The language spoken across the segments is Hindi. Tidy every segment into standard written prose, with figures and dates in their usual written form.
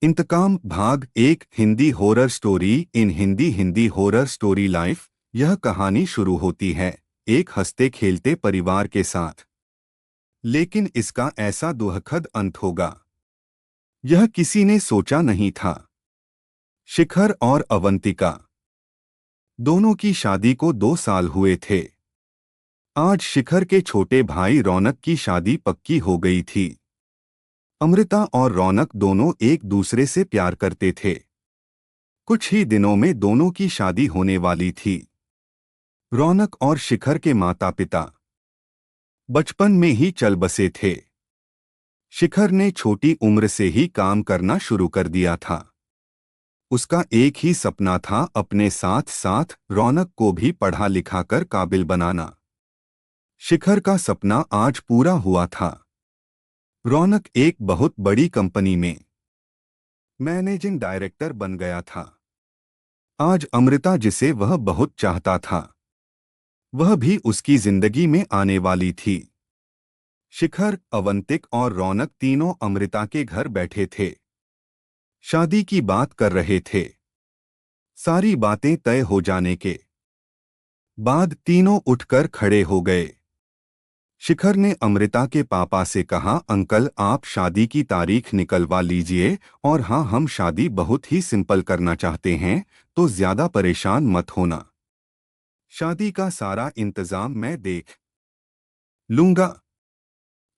इंतकाम भाग एक Hindi horror story in Hindi horror story life. यह कहानी शुरू होती है एक हंसते खेलते परिवार के साथ, लेकिन इसका ऐसा दुखद अंत होगा यह किसी ने सोचा नहीं था। शिखर और अवंतिका दोनों की शादी को 2 साल हुए थे। आज शिखर के छोटे भाई रौनक की शादी पक्की हो गई थी। अमृता और रौनक दोनों एक दूसरे से प्यार करते थे। कुछ ही दिनों में दोनों की शादी होने वाली थी। रौनक और शिखर के माता पिता बचपन में ही चल बसे थे। शिखर ने छोटी उम्र से ही काम करना शुरू कर दिया था। उसका एक ही सपना था, अपने साथ साथ रौनक को भी पढ़ा लिखा कर काबिल बनाना। शिखर का सपना आज पूरा हुआ था। रौनक एक बहुत बड़ी कंपनी में मैनेजिंग डायरेक्टर बन गया था। आज अमृता, जिसे वह बहुत चाहता था, वह भी उसकी जिंदगी में आने वाली थी। शिखर, अवंतिक और रौनक तीनों अमृता के घर बैठे थे। शादी की बात कर रहे थे। सारी बातें तय हो जाने के बाद तीनों उठकर खड़े हो गए। शिखर ने अमृता के पापा से कहा, अंकल आप शादी की तारीख निकलवा लीजिए। और हाँ, हम शादी बहुत ही सिंपल करना चाहते हैं, तो ज्यादा परेशान मत होना। शादी का सारा इंतजाम मैं देख लूंगा।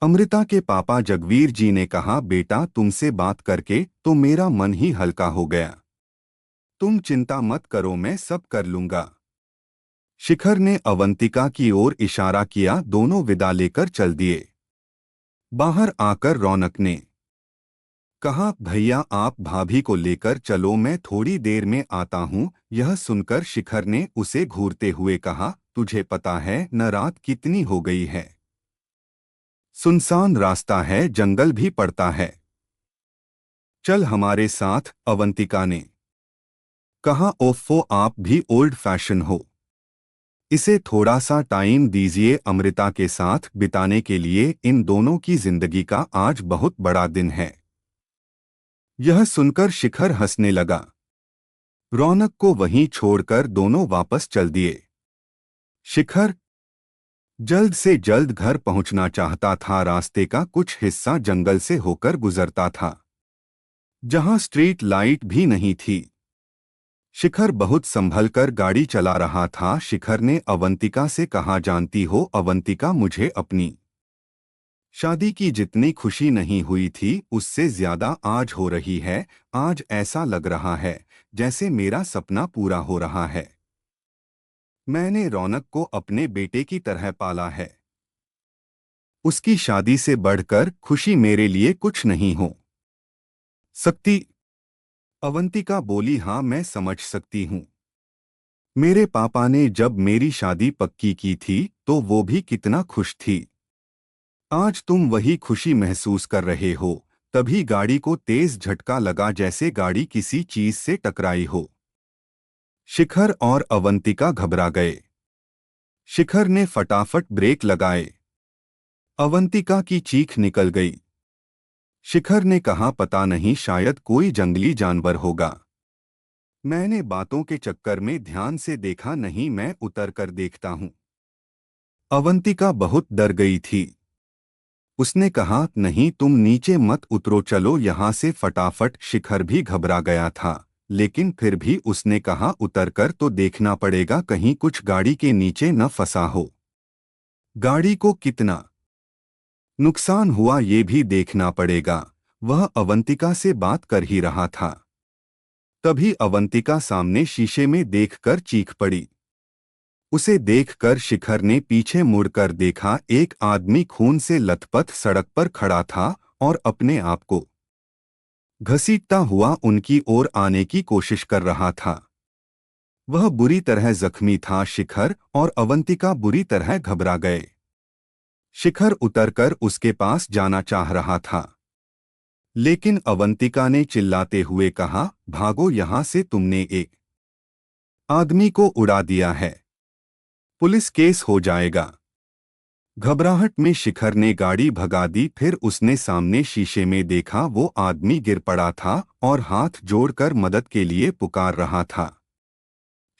अमृता के पापा जगवीर जी ने कहा, बेटा तुमसे बात करके तो मेरा मन ही हल्का हो गया। तुम चिंता मत करो, मैं सब कर लूंगा। शिखर ने अवंतिका की ओर इशारा किया। दोनों विदा लेकर चल दिए। बाहर आकर रौनक ने कहा, भैया आप भाभी को लेकर चलो, मैं थोड़ी देर में आता हूँ। यह सुनकर शिखर ने उसे घूरते हुए कहा, तुझे पता है न रात कितनी हो गई है। सुनसान रास्ता है, जंगल भी पड़ता है। चल हमारे साथ। अवंतिका ने कहा, ओफ़ो आप भी ओल्ड फैशन हो। इसे थोड़ा सा टाइम दीजिए। अमृता के साथ बिताने के लिए इन दोनों की जिंदगी का आज बहुत बड़ा दिन है। यह सुनकर शिखर हंसने लगा। रौनक को वहीं छोड़कर दोनों वापस चल दिए। शिखर जल्द से जल्द घर पहुंचना चाहता था। रास्ते का कुछ हिस्सा जंगल से होकर गुजरता था, जहां स्ट्रीट लाइट भी नहीं थी। शिखर बहुत संभल कर गाड़ी चला रहा था। शिखर ने अवंतिका से कहा, जानती हो अवंतिका, मुझे अपनी शादी की जितनी खुशी नहीं हुई थी उससे ज्यादा आज हो रही है। आज ऐसा लग रहा है जैसे मेरा सपना पूरा हो रहा है। मैंने रौनक को अपने बेटे की तरह पाला है। उसकी शादी से बढ़कर खुशी मेरे लिए कुछ नहीं हो सकती। अवंतिका बोली, हाँ मैं समझ सकती हूँ। मेरे पापा ने जब मेरी शादी पक्की की थी तो वो भी कितना खुश थी। आज तुम वही खुशी महसूस कर रहे हो। तभी गाड़ी को तेज झटका लगा, जैसे गाड़ी किसी चीज से टकराई हो। शिखर और अवंतिका घबरा गए। शिखर ने फटाफट ब्रेक लगाए। अवंतिका की चीख निकल गई। शिखर ने कहा, पता नहीं, शायद कोई जंगली जानवर होगा। मैंने बातों के चक्कर में ध्यान से देखा नहीं, मैं उतर कर देखता हूं। अवंतिका बहुत डर गई थी। उसने कहा, नहीं तुम नीचे मत उतरो, चलो यहां से फटाफट। शिखर भी घबरा गया था, लेकिन फिर भी उसने कहा, उतरकर तो देखना पड़ेगा, कहीं कुछ गाड़ी के नीचे न फंसा हो। गाड़ी को कितना नुकसान हुआ ये भी देखना पड़ेगा। वह अवंतिका से बात कर ही रहा था, तभी अवंतिका सामने शीशे में देखकर चीख पड़ी। उसे देखकर शिखर ने पीछे मुड़कर देखा। एक आदमी खून से लथपथ सड़क पर खड़ा था और अपने आप को घसीटता हुआ उनकी ओर आने की कोशिश कर रहा था। वह बुरी तरह जख्मी था। शिखर और अवंतिका बुरी तरह घबरा गए। शिखर उतरकर उसके पास जाना चाह रहा था, लेकिन अवंतिका ने चिल्लाते हुए कहा, भागो यहां से, तुमने एक आदमी को उड़ा दिया है, पुलिस केस हो जाएगा। घबराहट में शिखर ने गाड़ी भगा दी। फिर उसने सामने शीशे में देखा, वो आदमी गिर पड़ा था और हाथ जोड़कर मदद के लिए पुकार रहा था।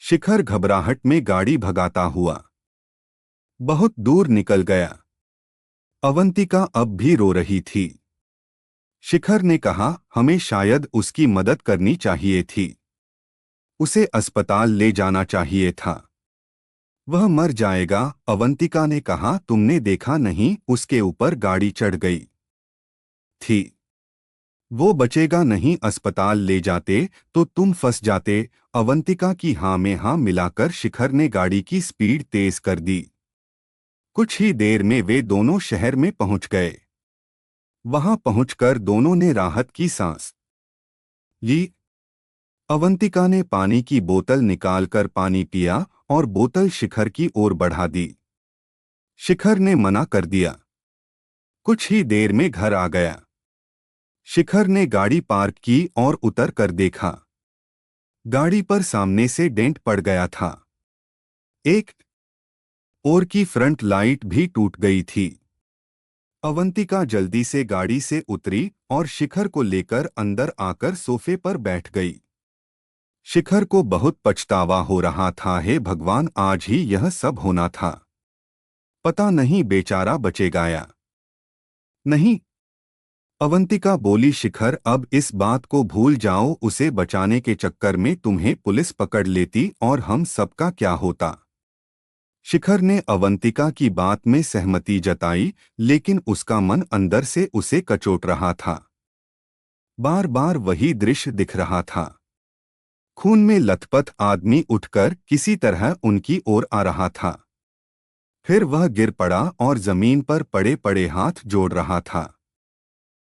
शिखर घबराहट में गाड़ी भगाता हुआ बहुत दूर निकल गया। अवंतिका अब भी रो रही थी। शिखर ने कहा, हमें शायद उसकी मदद करनी चाहिए थी। उसे अस्पताल ले जाना चाहिए था। वह मर जाएगा। अवंतिका ने कहा, तुमने देखा नहीं, उसके ऊपर गाड़ी चढ़ गई थी। वो बचेगा नहीं। अस्पताल ले जाते तो तुम फंस जाते। अवंतिका की हाँ में हाँ मिलाकर शिखर ने गाड़ी की स्पीड तेज कर दी। कुछ ही देर में वे दोनों शहर में पहुंच गए। वहां पहुंचकर दोनों ने राहत की सांस ली। अवंतिका ने पानी की बोतल निकालकर पानी पिया और बोतल शिखर की ओर बढ़ा दी। शिखर ने मना कर दिया। कुछ ही देर में घर आ गया। शिखर ने गाड़ी पार्क की और उतर कर देखा। गाड़ी पर सामने से डेंट पड़ गया था। एक और की फ्रंट लाइट भी टूट गई थी। अवंतिका जल्दी से गाड़ी से उतरी और शिखर को लेकर अंदर आकर सोफे पर बैठ गई। शिखर को बहुत पछतावा हो रहा था। हे भगवान, आज ही यह सब होना था। पता नहीं बेचारा बचेगा या नहीं। अवंतिका बोली, शिखर, अब इस बात को भूल जाओ। उसे बचाने के चक्कर में तुम्हें पुलिस पकड़ लेती और हम सबका क्या होता। शिखर ने अवंतिका की बात में सहमति जताई, लेकिन उसका मन अंदर से उसे कचोट रहा था। बार बार वही दृश्य दिख रहा था। खून में लथपथ आदमी उठकर किसी तरह उनकी ओर आ रहा था। फिर वह गिर पड़ा और जमीन पर पड़े पड़े हाथ जोड़ रहा था।